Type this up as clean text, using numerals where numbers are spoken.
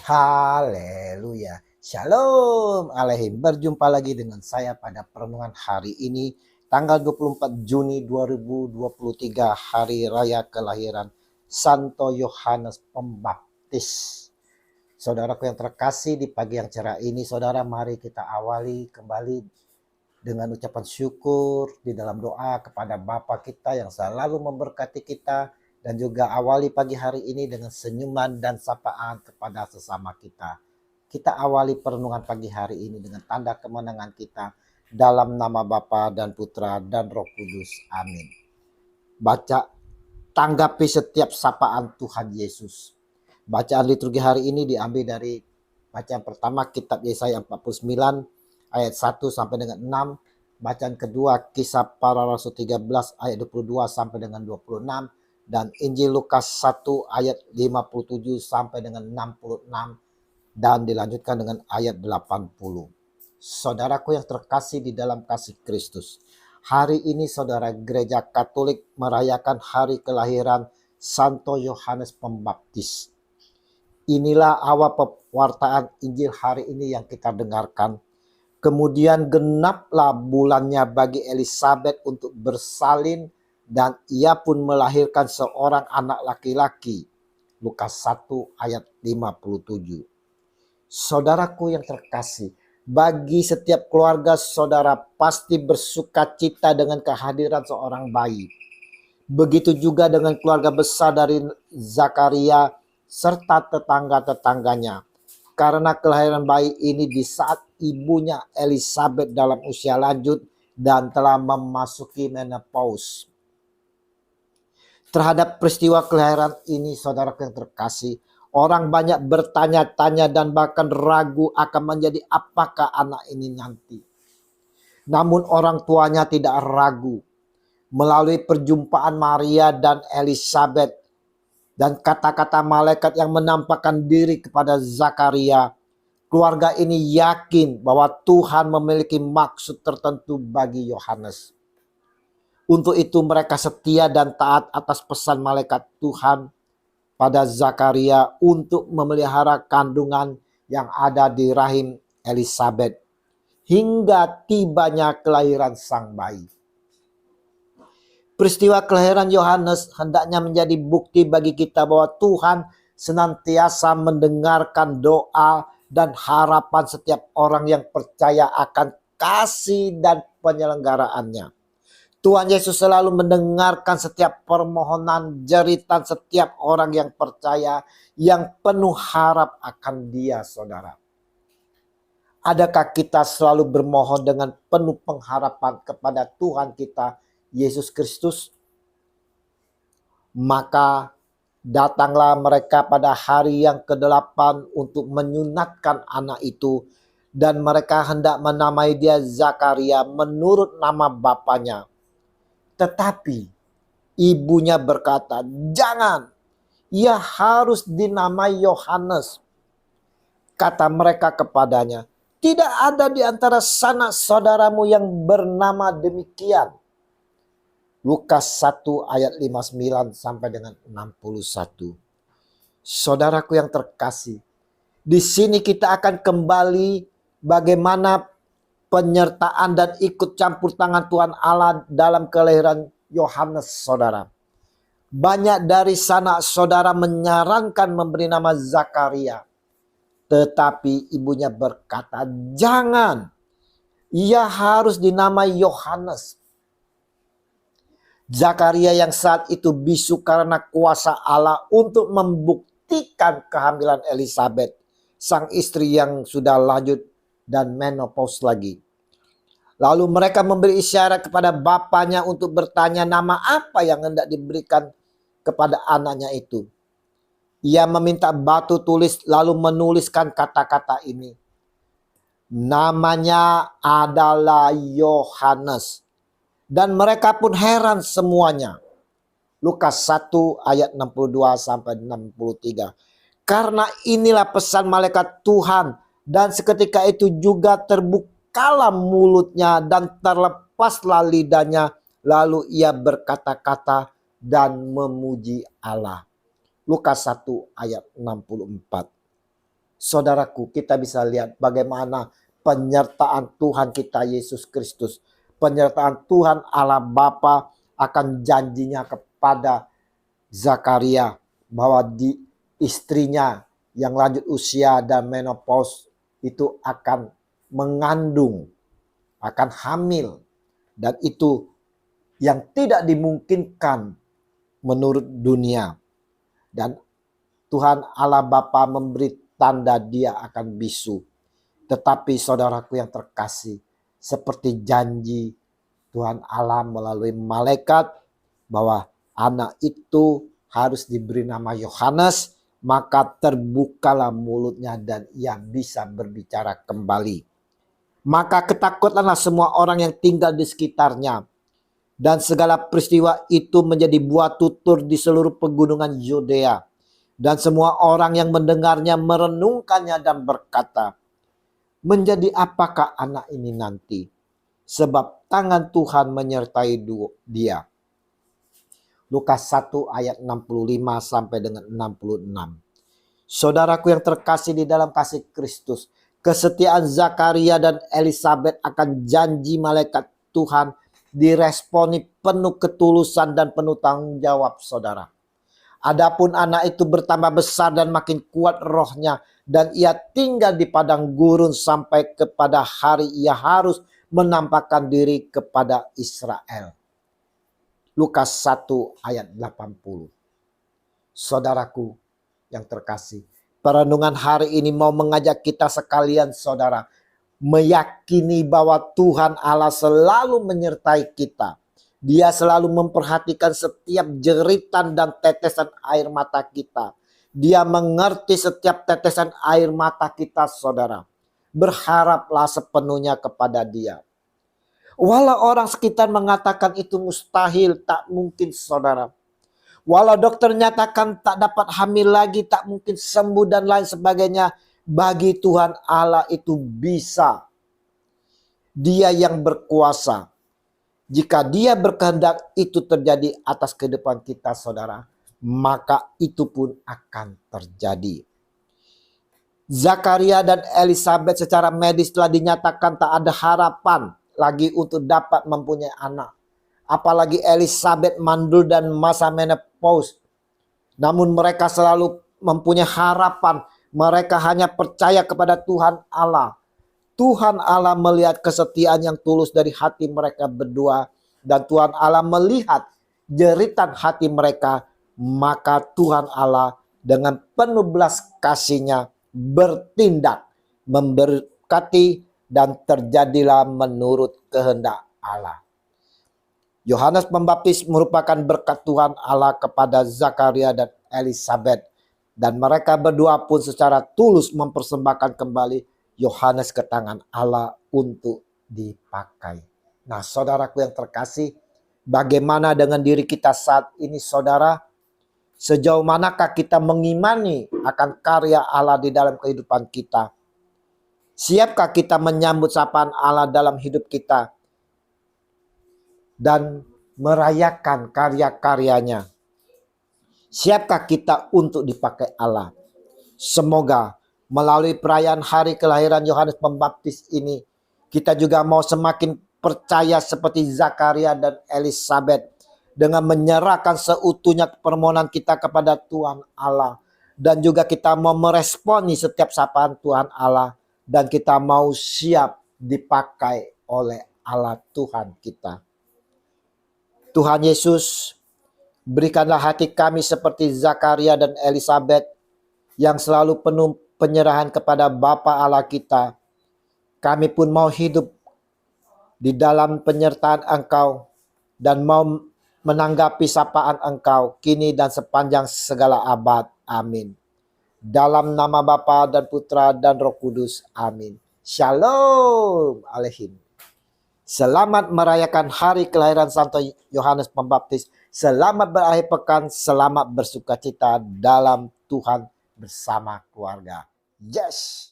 Haleluya. Shalom Aleihim. Berjumpa lagi dengan saya pada perenungan hari ini, tanggal 24 Juni 2023, hari raya kelahiran Santo Yohanes Pembaptis. Saudaraku yang terkasih, di pagi yang cerah ini, saudara, mari kita awali kembali dengan ucapan syukur di dalam doa kepada Bapa kita yang selalu memberkati kita, dan juga awali pagi hari ini dengan senyuman dan sapaan kepada sesama kita. Kita awali perenungan pagi hari ini dengan tanda kemenangan kita dalam nama Bapa dan Putra dan Roh Kudus. Amin. Baca, tanggapi setiap sapaan Tuhan Yesus. Bacaan liturgi hari ini diambil dari bacaan pertama kitab Yesaya 49 ayat 1 sampai dengan 6. Bacaan kedua Kisah Para Rasul 13 ayat 22 sampai dengan 26. Dan Injil Lukas 1 ayat 57 sampai dengan 66. Dan dilanjutkan dengan ayat 80. Saudaraku yang terkasih di dalam kasih Kristus, hari ini saudara, Gereja Katolik merayakan hari kelahiran Santo Yohanes Pembaptis. Inilah awal pewartaan Injil hari ini yang kita dengarkan. Kemudian genaplah bulannya bagi Elisabet untuk bersalin, dan ia pun melahirkan seorang anak laki-laki. Lukas 1 ayat 57. Saudaraku yang terkasih, bagi setiap keluarga saudara pasti bersuka cita dengan kehadiran seorang bayi. Begitu juga dengan keluarga besar dari Zakaria serta tetangga-tetangganya. Karena kelahiran bayi ini di saat ibunya Elisabet dalam usia lanjut dan telah memasuki menopause. Terhadap peristiwa kelahiran ini, saudara yang terkasih, orang banyak bertanya-tanya dan bahkan ragu akan menjadi apakah anak ini nanti. Namun orang tuanya tidak ragu. Melalui perjumpaan Maria dan Elisabet dan kata-kata malaikat yang menampakkan diri kepada Zakaria, keluarga ini yakin bahwa Tuhan memiliki maksud tertentu bagi Yohanes. Untuk itu mereka setia dan taat atas pesan malaikat Tuhan pada Zakaria untuk memelihara kandungan yang ada di rahim Elisabet hingga tibanya kelahiran sang bayi. Peristiwa kelahiran Yohanes hendaknya menjadi bukti bagi kita bahwa Tuhan senantiasa mendengarkan doa dan harapan setiap orang yang percaya akan kasih dan penyelenggaraannya. Tuhan Yesus selalu mendengarkan setiap permohonan jeritan setiap orang yang percaya, yang penuh harap akan Dia, saudara. Adakah kita selalu bermohon dengan penuh pengharapan kepada Tuhan kita, Yesus Kristus? Maka datanglah mereka pada hari yang ke-8 untuk menyunatkan anak itu, dan mereka hendak menamai dia Zakaria menurut nama bapaknya. Tetapi ibunya berkata, "Jangan, ia harus dinamai Yohanes." Kata mereka kepadanya, "Tidak ada di antara sanak saudaramu yang bernama demikian." Lukas 1 ayat 59 sampai dengan 61. Saudaraku yang terkasih, di sini kita akan kembali bagaimana penyertaan dan ikut campur tangan Tuhan Allah dalam kelahiran Yohanes, saudara. Banyak dari sanak saudara menyarankan memberi nama Zakaria. Tetapi ibunya berkata, "Jangan, ia harus dinamai Yohanes." Zakaria yang saat itu bisu karena kuasa Allah untuk membuktikan kehamilan Elisabet, sang istri yang sudah lanjut dan menopause lagi. Lalu mereka memberi isyarat kepada bapaknya untuk bertanya nama apa yang hendak diberikan kepada anaknya itu. Ia meminta batu tulis lalu menuliskan kata-kata ini. Namanya adalah Yohanes. Dan mereka pun heran semuanya. Lukas 1 ayat 62 sampai 63. Karena inilah pesan malaikat Tuhan, dan seketika itu juga terbukalah mulutnya dan terlepaslah lidahnya, lalu ia berkata-kata dan memuji Allah. Lukas 1 ayat 64. Saudaraku, kita bisa lihat bagaimana penyertaan Tuhan kita Yesus Kristus, penyertaan Tuhan Allah Bapa akan janjinya kepada Zakaria bahwa di istrinya yang lanjut usia dan menopause itu akan mengandung, akan hamil, dan itu yang tidak dimungkinkan menurut dunia. Dan Tuhan Allah Bapa memberi tanda dia akan bisu. Tetapi saudaraku yang terkasih, seperti janji Tuhan Allah melalui malaikat bahwa anak itu harus diberi nama Yohanes, maka terbukalah mulutnya dan ia bisa berbicara kembali. Maka ketakutlah semua orang yang tinggal di sekitarnya. Dan segala peristiwa itu menjadi buah tutur di seluruh pegunungan Yudea. Dan semua orang yang mendengarnya merenungkannya dan berkata, menjadi apakah anak ini nanti? Sebab tangan Tuhan menyertai dia. Lukas 1 ayat 65 sampai dengan 66. Saudaraku yang terkasih di dalam kasih Kristus, kesetiaan Zakaria dan Elisabet akan janji malaikat Tuhan diresponi penuh ketulusan dan penuh tanggung jawab, saudara. Adapun anak itu bertambah besar dan makin kuat rohnya, dan ia tinggal di padang gurun sampai kepada hari ia harus menampakkan diri kepada Israel. Lukas 1 ayat 80. Saudaraku yang terkasih, perenungan hari ini mau mengajak kita sekalian, saudara, meyakini bahwa Tuhan Allah selalu menyertai kita. Dia selalu memperhatikan setiap jeritan dan tetesan air mata kita. Dia mengerti setiap tetesan air mata kita, saudara. Berharaplah sepenuhnya kepada Dia. Walau orang sekitar mengatakan itu mustahil, tak mungkin, saudara. Walau dokter nyatakan tak dapat hamil lagi, tak mungkin sembuh dan lain sebagainya, bagi Tuhan Allah itu bisa. Dia yang berkuasa. Jika Dia berkehendak itu terjadi atas kehidupan kita, saudara, maka itu pun akan terjadi. Zakaria dan Elisabet secara medis telah dinyatakan tak ada harapan lagi untuk dapat mempunyai anak. Apalagi Elisabet mandul dan masa menopause. Namun mereka selalu mempunyai harapan. Mereka hanya percaya kepada Tuhan Allah. Tuhan Allah melihat kesetiaan yang tulus dari hati mereka berdua. Dan Tuhan Allah melihat jeritan hati mereka. Maka Tuhan Allah dengan penuh belas kasih-Nya bertindak, memberkati, dan terjadilah menurut kehendak Allah. Yohanes Pembaptis merupakan berkat Tuhan Allah kepada Zakaria dan Elisabet. Dan mereka berdua pun secara tulus mempersembahkan kembali Yohanes ke tangan Allah untuk dipakai. Nah, saudaraku yang terkasih, bagaimana dengan diri kita saat ini, saudara? Sejauh manakah kita mengimani akan karya Allah di dalam kehidupan kita? Siapkah kita menyambut sapaan Allah dalam hidup kita dan merayakan karya-karyanya? Siapkah kita untuk dipakai Allah? Semoga melalui perayaan hari kelahiran Yohanes Pembaptis ini, kita juga mau semakin percaya seperti Zakaria dan Elisabet dengan menyerahkan seutuhnya permohonan kita kepada Tuhan Allah. Dan juga kita mau meresponi setiap sapaan Tuhan Allah. Dan kita mau siap dipakai oleh Allah Tuhan kita. Tuhan Yesus, berikanlah hati kami seperti Zakaria dan Elisabet yang selalu penuh penyerahan kepada Bapa Allah kita. Kami pun mau hidup di dalam penyertaan Engkau dan mau menanggapi sapaan Engkau kini dan sepanjang segala abad. Amin. Dalam nama Bapa dan Putra dan Roh Kudus. Amin. Shalom Aleichem. Selamat merayakan hari kelahiran Santo Yohanes Pembaptis. Selamat berakhir pekan. Selamat bersukacita dalam Tuhan bersama keluarga. Yes.